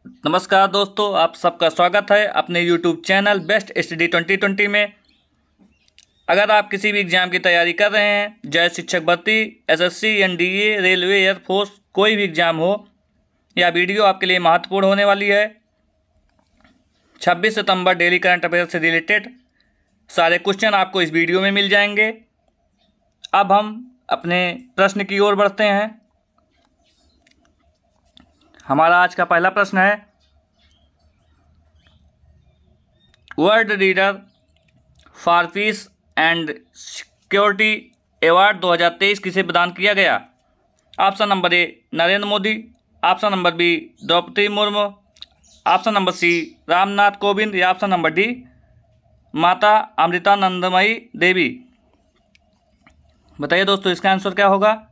नमस्कार दोस्तों, आप सबका स्वागत है अपने YouTube चैनल बेस्ट स्टडी 2020 में। अगर आप किसी भी एग्ज़ाम की तैयारी कर रहे हैं, जैसे शिक्षक भर्ती, एसएससी, एनडीए, रेलवे, एयरफोर्स, कोई भी एग्ज़ाम हो, यह वीडियो आपके लिए महत्वपूर्ण होने वाली है। 26 सितंबर डेली करंट अफेयर से रिलेटेड सारे क्वेश्चन आपको इस वीडियो में मिल जाएंगे। अब हम अपने प्रश्न की ओर बढ़ते हैं। हमारा आज का पहला प्रश्न है, world leader for peace and security award 2023 किसे प्रदान किया गया? Option number A Narendra Modi, option number B Draupadi Murmu, option number C Ramnath Kovind या option number D Mata Amritanandamayi देवी। बताइए दोस्तों, इसका आंसर क्या होगा?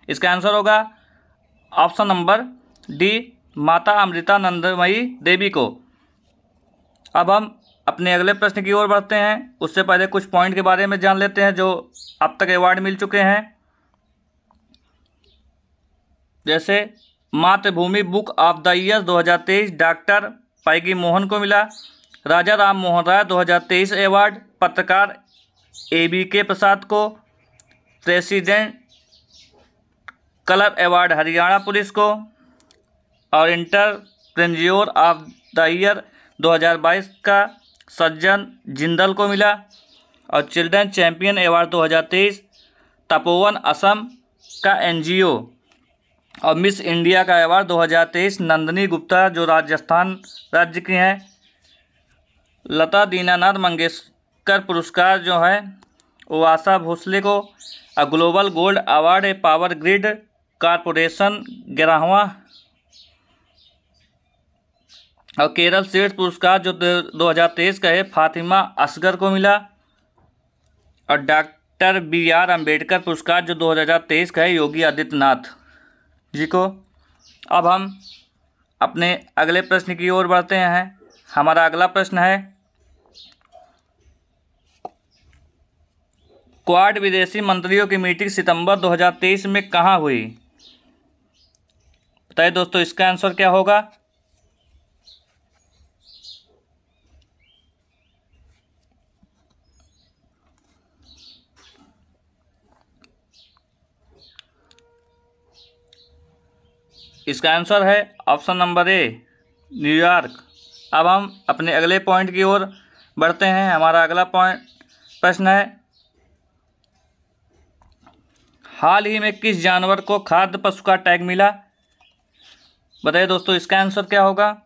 इसका आंसर होगा option number D Mata Amritanandamayi देवी को। अब हम अपने अगले प्रश्न की ओर बढ़ते हैं। उससे पहले कुछ पॉइंट के बारे में जान लेते हैं जो अब तक अवार्ड मिल चुके हैं। जैसे Mathrubhumi book of the year 2023 doctor Peggy Mohan को मिला। राजा राम मोहन राय 2023 अवार्ड पत्रकार ABK प्रसाद को। President club award Haryana police को। और एंटरप्रेन्योर ऑफ द ईयर 2022 का सज्जन जिंदल को मिला। और children champion award 2023 Tapovan Assam का NGO। और मिस इंडिया का अवार्ड 2023 नंदिनी गुप्ता जो राजस्थान राज्य की हैं। लता दीनानाथ मंगेशकर पुरस्कार जो है वो आशा भोसले को। और ग्लोबल गोल्ड अवार्ड ए पावर ग्रिड कारपोरेशन 11वां। और केरल स्टेट पुरस्कार जो 2023 का है फातिमा असगर को मिला। और डॉक्टर BR अम्बेडकर पुरस्कार जो 2023 का है योगी आदित्यनाथ जी को। अब हम अपने अगले प्रश्न की ओर बढ़ते हैं। हमारा अगला प्रश्न है, क्वाड विदेशी मंत्रियों की मीटिंग सितंबर 2023 में कहाँ हुई? बताइए दोस्तों, इसका आंसर क्या होगा? इसका आंसर है ऑप्शन नंबर ए न्यूयॉर्क। अब हम अपने अगले पॉइंट की ओर बढ़ते हैं। हमारा अगला प्रश्न है, हाल ही में किस जानवर को खाद्य पशु का टैग मिला? बताइए दोस्तों, इसका आंसर क्या होगा?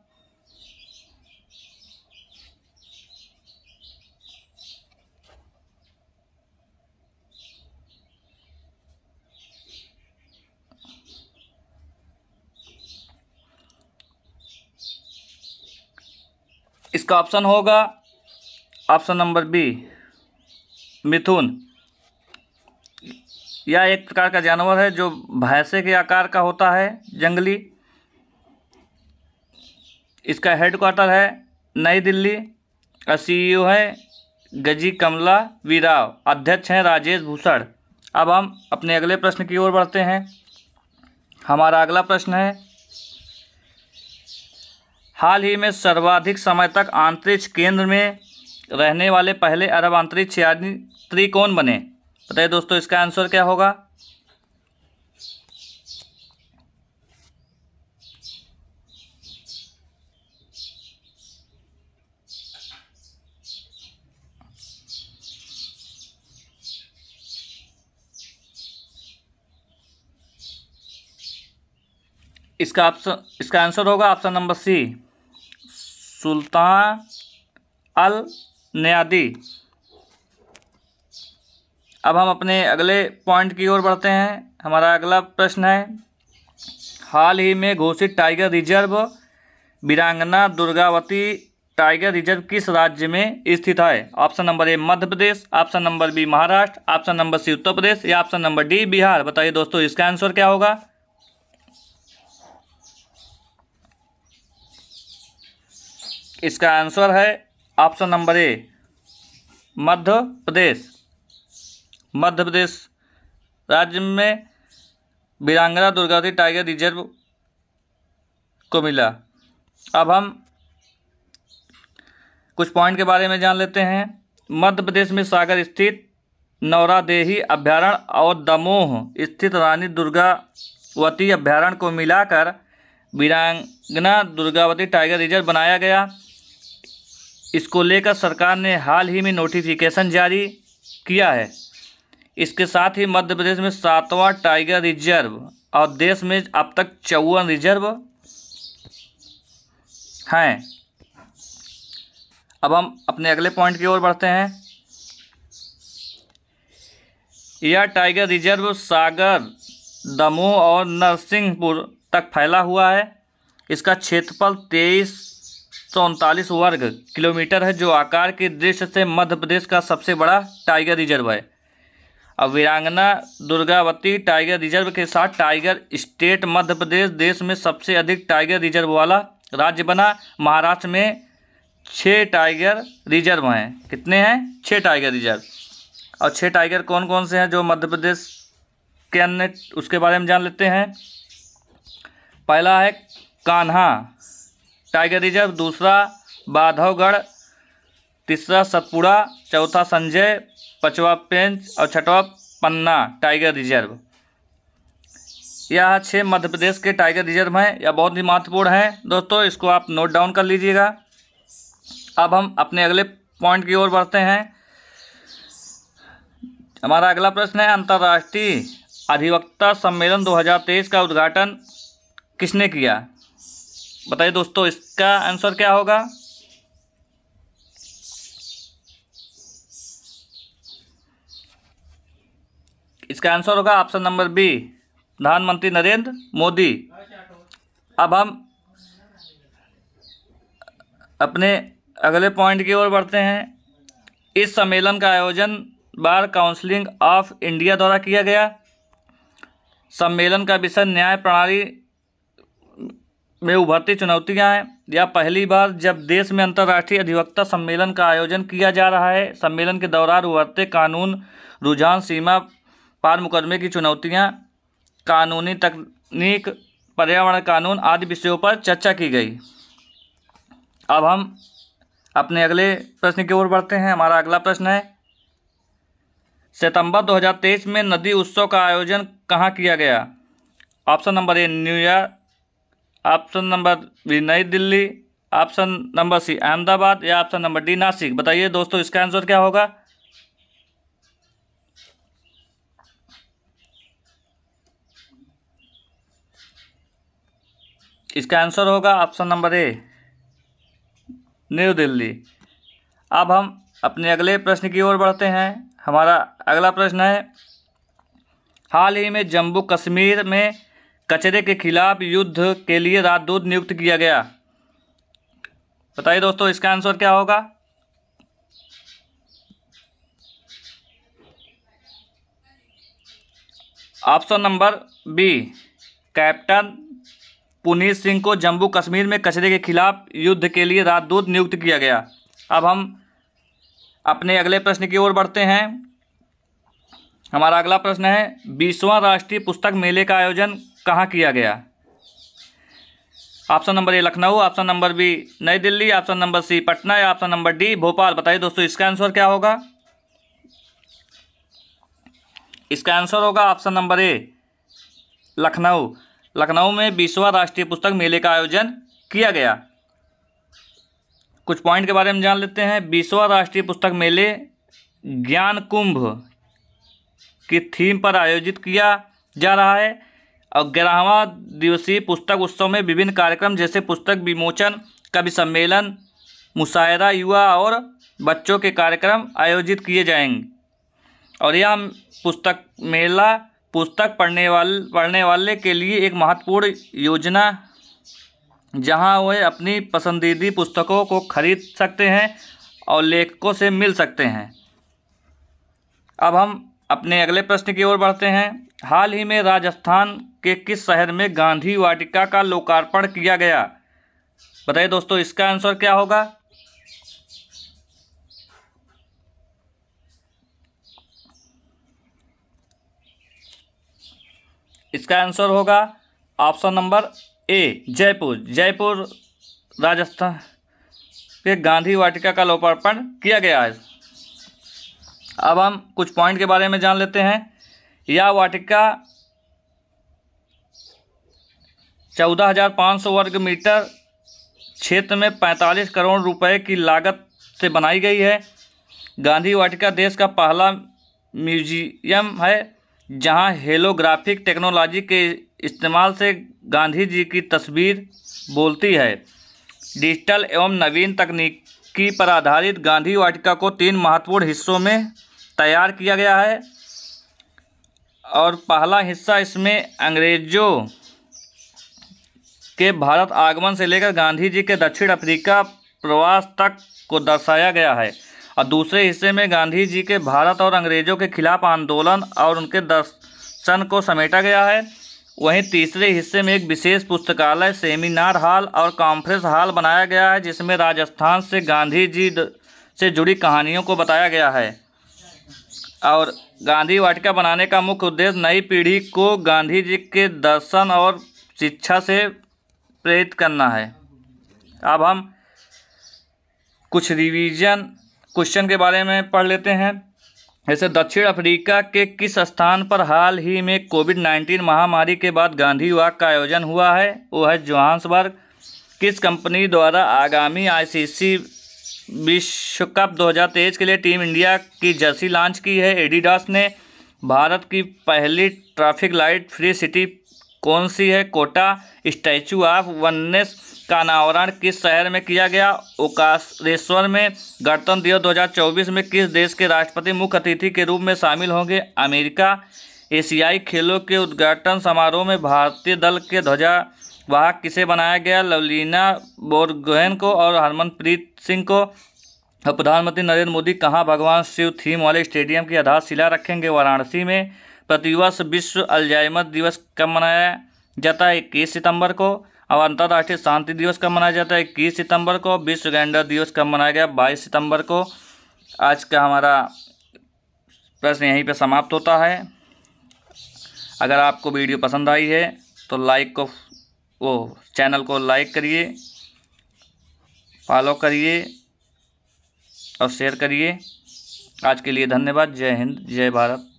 इसका ऑप्शन होगा ऑप्शन नंबर बी मिथुन। यह एक प्रकार का जानवर है जो भैंसे के आकार का होता है, जंगली। इसका हेडक्वार्टर है नई दिल्ली। और CEO है गजी कमला वीराव। अध्यक्ष हैं राजेश भूषण। अब हम अपने अगले प्रश्न की ओर बढ़ते हैं। हमारा अगला प्रश्न है, हाल ही में सर्वाधिक समय तक अंतरिक्ष केंद्र में रहने वाले पहले अरब अंतरिक्ष यात्री कौन बने? बताइए दोस्तों, इसका आंसर क्या होगा? इसका आंसर होगा ऑप्शन नंबर सी सुल्तान अल नयादी। अब हम अपने अगले पॉइंट की ओर बढ़ते हैं। हमारा अगला प्रश्न है, हाल ही में घोषित टाइगर रिजर्व वीरांगना दुर्गावती टाइगर रिजर्व किस राज्य में स्थित है? Option number A Madhya Pradesh, option number B Maharashtra, option number C Uttar Pradesh या ऑप्शन नंबर डी बिहार। बताइए दोस्तों, इसका आंसर क्या होगा? इसका आंसर है ऑप्शन नंबर ए, मध्य प्रदेश। मध्य प्रदेश राज्य में वीरांगना दुर्गावती टाइगर रिजर्व को मिला। अब हम कुछ पॉइंट के बारे में जान लेते हैं। मध्य प्रदेश में सागर स्थित नौरादेही अभ्यारण्य और दमोह स्थित रानी दुर्गावती अभ्यारण्य को मिलाकर वीरांगना दुर्गावती टाइगर रिजर्व बनाया गया। इसको लेकर सरकार ने हाल ही में नोटिफिकेशन जारी किया है। इसके साथ ही मध्य प्रदेश में 7वां टाइगर रिजर्व और देश में अब तक 54 रिजर्व हैं। अब हम अपने अगले पॉइंट की ओर बढ़ते हैं। यह टाइगर रिजर्व सागर, दमोह और नरसिंहपुर तक फैला हुआ है। इसका क्षेत्रफल 2339 वर्ग किलोमीटर है, जो आकार की दृष्टि से मध्य प्रदेश का सबसे बड़ा टाइगर रिजर्व है। अब वीरांगना दुर्गावती टाइगर रिजर्व के साथ टाइगर स्टेट मध्य प्रदेश देश में सबसे अधिक टाइगर रिजर्व वाला राज्य बना। महाराष्ट्र में 6 टाइगर रिजर्व हैं। कितने हैं? 6 टाइगर रिजर्व। और 6 टाइगर कौन कौन से हैं जो मध्य प्रदेश के अन्य, उसके बारे में जान लेते हैं। पहला है कान्हा टाइगर रिजर्व, दूसरा बांधवगढ़, तीसरा सतपुड़ा, चौथा संजय, पांचवा पेंच और छठवा पन्ना टाइगर रिजर्व। यह 6 मध्य प्रदेश के टाइगर रिजर्व हैं। यह बहुत ही महत्वपूर्ण है दोस्तों, इसको आप नोट डाउन कर लीजिएगा। अब हम अपने अगले पॉइंट की ओर बढ़ते हैं। हमारा अगला प्रश्न है, अंतर्राष्ट्रीय अधिवक्ता सम्मेलन 2023 का उद्घाटन किसने किया? बताइए दोस्तों, इसका आंसर क्या होगा? इसका आंसर होगा ऑप्शन नंबर बी, प्रधानमंत्री नरेंद्र मोदी। अब हम अपने अगले पॉइंट की ओर बढ़ते हैं। इस सम्मेलन का आयोजन बार काउंसिल ऑफ इंडिया द्वारा किया गया। सम्मेलन का विषय न्याय प्रणाली में उभरती चुनौतियां हैं। यह पहली बार जब देश में अंतर्राष्ट्रीय अधिवक्ता सम्मेलन का आयोजन किया जा रहा है। सम्मेलन के दौरान उभरते कानून, रुझान, सीमा पार मुकदमे की चुनौतियां, कानूनी तकनीक, पर्यावरण कानून आदि विषयों पर चर्चा की गई। अब हम अपने अगले प्रश्न की ओर बढ़ते हैं। हमारा अगला प्रश्न है, सितंबर 2023 में नदी उत्सव का आयोजन कहाँ किया गया? Option number A, New York, option number B, Nai Delhi, option number C, Ahmedabad या ऑप्शन नंबर डी, नासिक। बताइए दोस्तों, इसका आंसर क्या होगा? इसका आंसर होगा ऑप्शन नंबर ए, न्यू दिल्ली। अब हम अपने अगले प्रश्न की ओर बढ़ते हैं। हमारा अगला प्रश्न है, हाल ही में जम्मू कश्मीर में कचरे के खिलाफ युद्ध के लिए राजदूत नियुक्त किया गया। बताइए दोस्तों, इसका आंसर क्या होगा? Option number B, captain Puneet Singh को जम्मू कश्मीर में कचरे के खिलाफ युद्ध के लिए राजदूत नियुक्त किया गया। अब हम अपने अगले प्रश्न की ओर बढ़ते हैं। हमारा अगला प्रश्न है, 20वां राष्ट्रीय पुस्तक मेले का आयोजन कहाँ किया गया? Option number A, Lucknow, option number B, Nai Delhi, option number C, Patna या ऑप्शन नंबर डी, भोपाल। बताइए दोस्तों, इसका आंसर क्या होगा? इसका आंसर होगा option number A, Lucknow. Lucknow में 20वां राष्ट्रीय पुस्तक मेले का आयोजन किया गया। कुछ पॉइंट के बारे में जान लेते हैं। 20वां राष्ट्रीय पुस्तक मेले ज्ञान कुंभ की थीम पर आयोजित किया जा रहा है और 11वां दिवसीय पुस्तक उत्सव में विभिन्न कार्यक्रम जैसे पुस्तक विमोचन, कवि सम्मेलन, मुशायरा, युवा और बच्चों के कार्यक्रम आयोजित किए जाएंगे। और यह पुस्तक मेला पुस्तक पढ़ने वाले के लिए एक महत्वपूर्ण योजना, जहां वे अपनी पसंदीदा पुस्तकों को खरीद सकते हैं और लेखकों से मिल सकते हैं। अब हम अपने अगले प्रश्न की ओर बढ़ते हैं। हाल ही में राजस्थान के किस शहर में गांधी वाटिका का लोकार्पण किया गया? बताइए दोस्तों इसका आंसर क्या होगा। इसका आंसर होगा ऑप्शन नंबर ए, जयपुर। जयपुर राजस्थान के गांधी वाटिका का लोकार्पण किया गया है। अब हम कुछ पॉइंट के बारे में जान लेते हैं। यह वाटिका 14,500 वर्ग मीटर क्षेत्र में 45 करोड़ रुपए की लागत से बनाई गई है। गांधी वाटिका देश का पहला म्यूजियम है जहां हेलोग्राफिक टेक्नोलॉजी के इस्तेमाल से गांधी जी की तस्वीर बोलती है। डिजिटल एवं नवीन तकनीकी पर आधारित गांधी वाटिका को 3 महत्वपूर्ण हिस्सों में तैयार किया गया है और पहला हिस्सा इसमें अंग्रेजों के भारत आगमन से लेकर गांधी जी के दक्षिण अफ्रीका प्रवास तक को दर्शाया गया है और दूसरे हिस्से में गांधी जी के भारत और अंग्रेजों के खिलाफ आंदोलन और उनके दर्शन को समेटा गया है। वहीं तीसरे हिस्से में एक विशेष पुस्तकालय, सेमिनार हॉल और कॉन्फ्रेंस हॉल बनाया गया है जिसमें राजस्थान से गांधी जी से जुड़ी कहानियों को बताया गया है। और गांधी वाटिका बनाने का मुख्य उद्देश्य नई पीढ़ी को गांधी जी के दर्शन और शिक्षा से प्रेरित करना है। अब हम कुछ रिवीजन क्वेश्चन के बारे में पढ़ लेते हैं। जैसे दक्षिण अफ्रीका के किस स्थान पर हाल ही में कोविड-19 महामारी के बाद गांधी वॉक का आयोजन हुआ है? वो है जोहान्सबर्ग। किस कंपनी द्वारा आगामी आईसीसी विश्व कप 2023 के लिए टीम इंडिया की जर्सी लॉन्च की है? एडिडास ने। भारत की पहली ट्रैफिक लाइट फ्री सिटी कौन सी है? कोटा। स्टैचू ऑफ वननेस का अनावरण किस शहर में किया गया? ओकारेश्वर में। गणतंत्र दिवस 2024 में किस देश के राष्ट्रपति मुख्य अतिथि के रूप में शामिल होंगे? अमेरिका। एशियाई खेलों के उद्घाटन समारोह में भारतीय दल के ध्वजावाहक किसे बनाया गया? लवलीना बोरगोहेन को और हरमनप्रीत सिंह को। और प्रधानमंत्री नरेंद्र मोदी कहाँ भगवान शिव थीम वाले स्टेडियम की आधारशिला रखेंगे? वाराणसी में। प्रतिवर्ष विश्व अल्जाइमर दिवस कब मनाया जाता है? 21 सितंबर को। अब अंतर्राष्ट्रीय शांति दिवस कब मनाया जाता है? 21 सितंबर को। विश्व गैंडर दिवस कब मनाया गया? 22 सितंबर को। आज का हमारा प्रश्न यहीं पे समाप्त होता है। अगर आपको वीडियो पसंद आई है तो चैनल को लाइक करिए, फॉलो करिए और शेयर करिए। आज के लिए धन्यवाद। जय हिंद, जय भारत।